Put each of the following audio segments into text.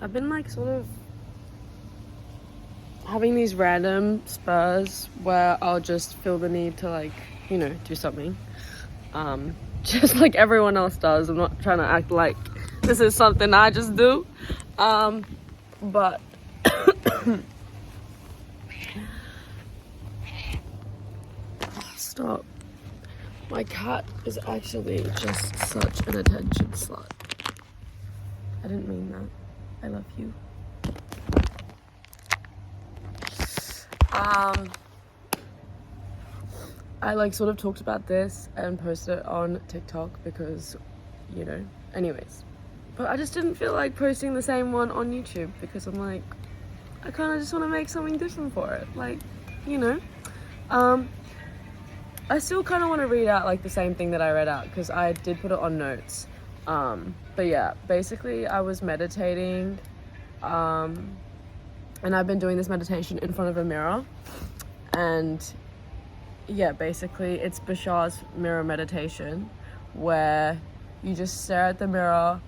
I've been like sort of having these random spurs where I'll just feel the need to like, do something. Just like everyone else does. I'm not trying to act like this is something I just do. But stop. My cat is actually just such an attention slut. I didn't mean that. I love you. I like sort of talked about this and posted it on TikTok because, anyways. But I just didn't feel like posting the same one on YouTube because I'm like, I kind of just want to make something different for it. Like, I still kind of want to read out like the same thing that I read out because I did put it on notes. But yeah, basically I was meditating, and I've been doing this meditation in front of a mirror, and yeah, basically it's Bashar's mirror meditation where you just stare at the mirror,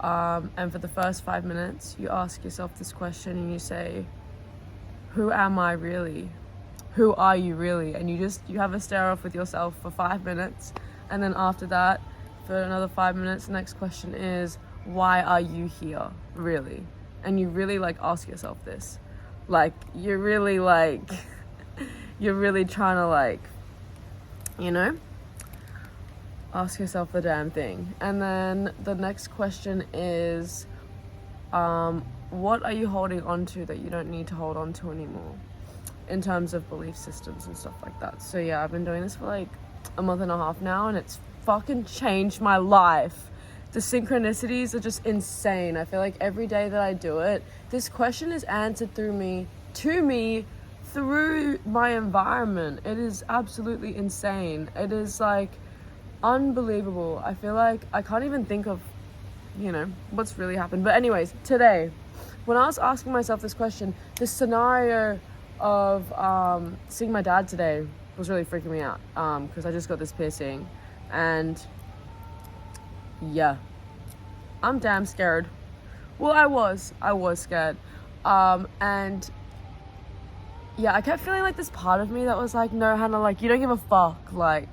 and for the first 5 minutes you ask yourself this question and you say, who am I really? Who are you really? And you have a stare off with yourself for 5 minutes, and then after that for another 5 minutes the next question is, why are you here really? And you really like ask yourself this, like you're really like you're really trying to like ask yourself the damn thing. And then the next question is, what are you holding on to that you don't need to hold on to anymore in terms of belief systems and stuff like that. So yeah, I've been doing this for like a month and a half now, and it's fucking changed my life. The synchronicities are just insane. I feel like every day that I do it, this question is answered to me through my environment. It is absolutely insane. It is like unbelievable. I feel like I can't even think of, what's really happened. But anyways, today, when I was asking myself this question, this scenario of seeing my dad today was really freaking me out, because I just got this piercing, and yeah, I'm damn scared. Well, I was scared, and yeah, I kept feeling like this part of me that was like, no, Hannah, like, you don't give a fuck, like,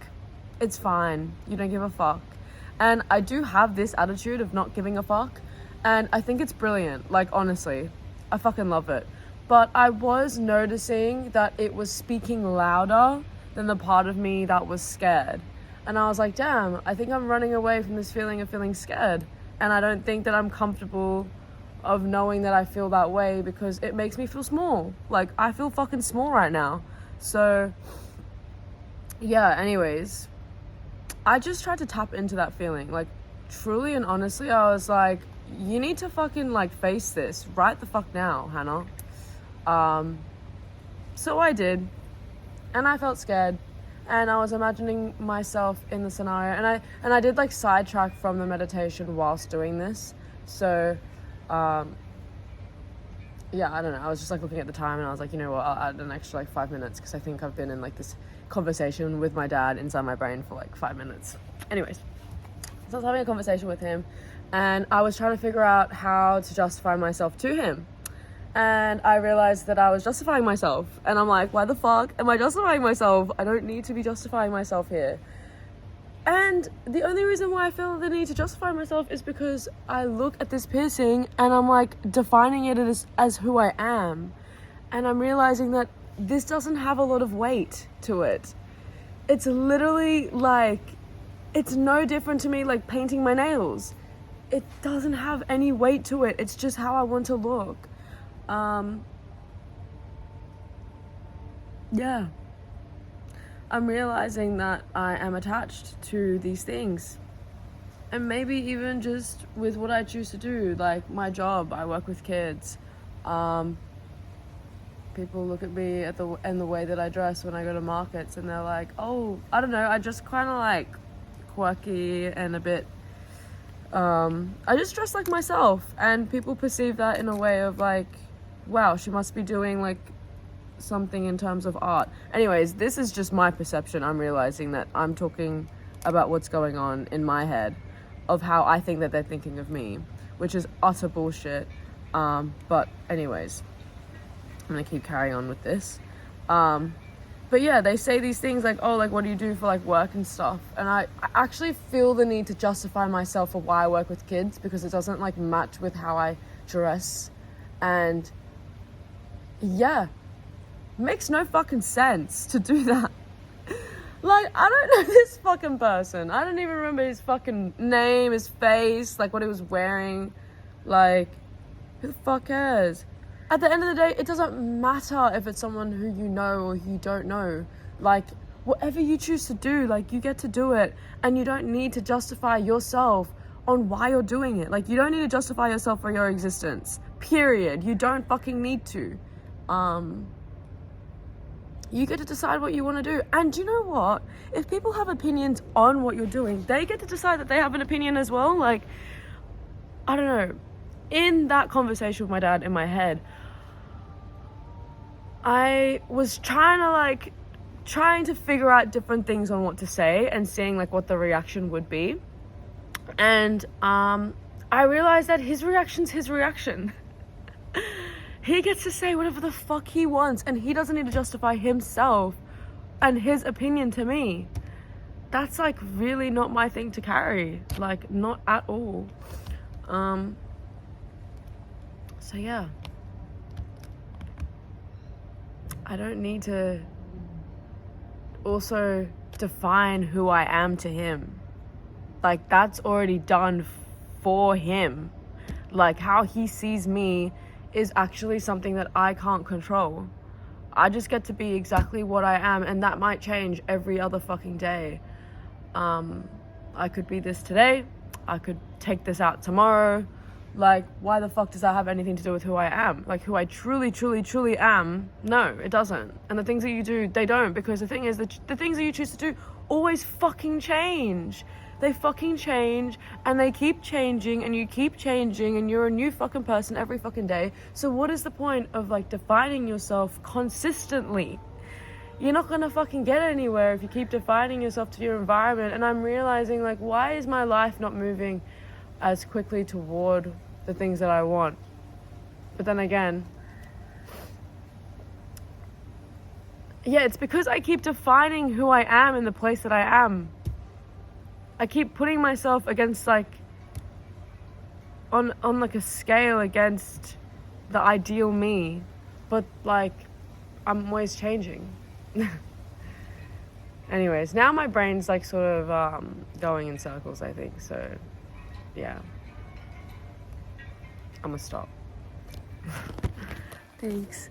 it's fine, you don't give a fuck. And I do have this attitude of not giving a fuck, and I think it's brilliant, like, honestly, I fucking love it. But I was noticing that it was speaking louder than the part of me that was scared. And I was like, damn, I think I'm running away from this feeling of feeling scared. And I don't think that I'm comfortable of knowing that I feel that way because it makes me feel small. Like, I feel fucking small right now. So, yeah, anyways, I just tried to tap into that feeling. Like, truly and honestly, I was like, you need to fucking, like, face this right the fuck now, Hannah. So I did, and I felt scared, and I was imagining myself in the scenario, and I did like sidetrack from the meditation whilst doing this. So, yeah, I don't know. I was just like looking at the time, and I was like, you know what? I'll add an extra like 5 minutes because I think I've been in like this conversation with my dad inside my brain for like 5 minutes. Anyways, so I was having a conversation with him, and I was trying to figure out how to justify myself to him. And I realized that I was justifying myself. And I'm like, why the fuck am I justifying myself? I don't need to be justifying myself here. And the only reason why I feel the need to justify myself is because I look at this piercing and I'm like defining it as who I am. And I'm realizing that this doesn't have a lot of weight to it. It's literally like, it's no different to me like painting my nails. It doesn't have any weight to it. It's just how I want to look. Yeah, I'm realizing that I am attached to these things, and maybe even just with what I choose to do, like my job. I work with kids. People look at me and the way that I dress when I go to markets, and they're like, oh, I don't know, I just kind of like quirky and a bit I just dress like myself, and people perceive that in a way of like, wow, she must be doing like something in terms of art. Anyways, this is just my perception. I'm realizing that I'm talking about what's going on in my head of how I think that they're thinking of me, which is utter bullshit. But anyways, I'm gonna keep carrying on with this. But yeah, they say these things like, oh, like, what do you do for like work and stuff? And I actually feel the need to justify myself for why I work with kids, because it doesn't like match with how I dress. And yeah, makes no fucking sense to do that. Like, I don't know this fucking person. I don't even remember his fucking name, his face, like what he was wearing. Like, who the fuck cares? At the end of the day, it doesn't matter if it's someone who you know or you don't know. Like, whatever you choose to do, like, you get to do it. And you don't need to justify yourself on why you're doing it. Like, you don't need to justify yourself for your existence. Period. You don't fucking need to. You get to decide what you want to do. And you know what? If people have opinions on what you're doing, they get to decide that they have an opinion as well. Like, I don't know. In that conversation with my dad in my head, I was trying to figure out different things on what to say and seeing like what the reaction would be. And I realized that his reaction's his reaction. He gets to say whatever the fuck he wants, and he doesn't need to justify himself and his opinion to me. That's like really not my thing to carry. Like, not at all. So yeah. I don't need to also define who I am to him. Like, that's already done for him. Like, how he sees me is actually something that I can't control. I just get to be exactly what I am, and that might change every other fucking day. I could be this today. I could take this out tomorrow. Like, why the fuck does that have anything to do with who I am? Like, who I truly, truly, truly am? No, it doesn't. And the things that you do, they don't. Because the thing is, the things that you choose to do always fucking change. They fucking change, and they keep changing, and you keep changing, and you're a new fucking person every fucking day. So what is the point of, like, defining yourself consistently? You're not gonna fucking get anywhere if you keep defining yourself to your environment. And I'm realizing, like, why is my life not moving as quickly toward the things that I want? But then again, yeah, it's because I keep defining who I am in the place that I am. I keep putting myself against, like, on like a scale against the ideal me, but like, I'm always changing. Anyways, now my brain's like sort of going in circles, I think. So yeah, I'm gonna stop. Thanks.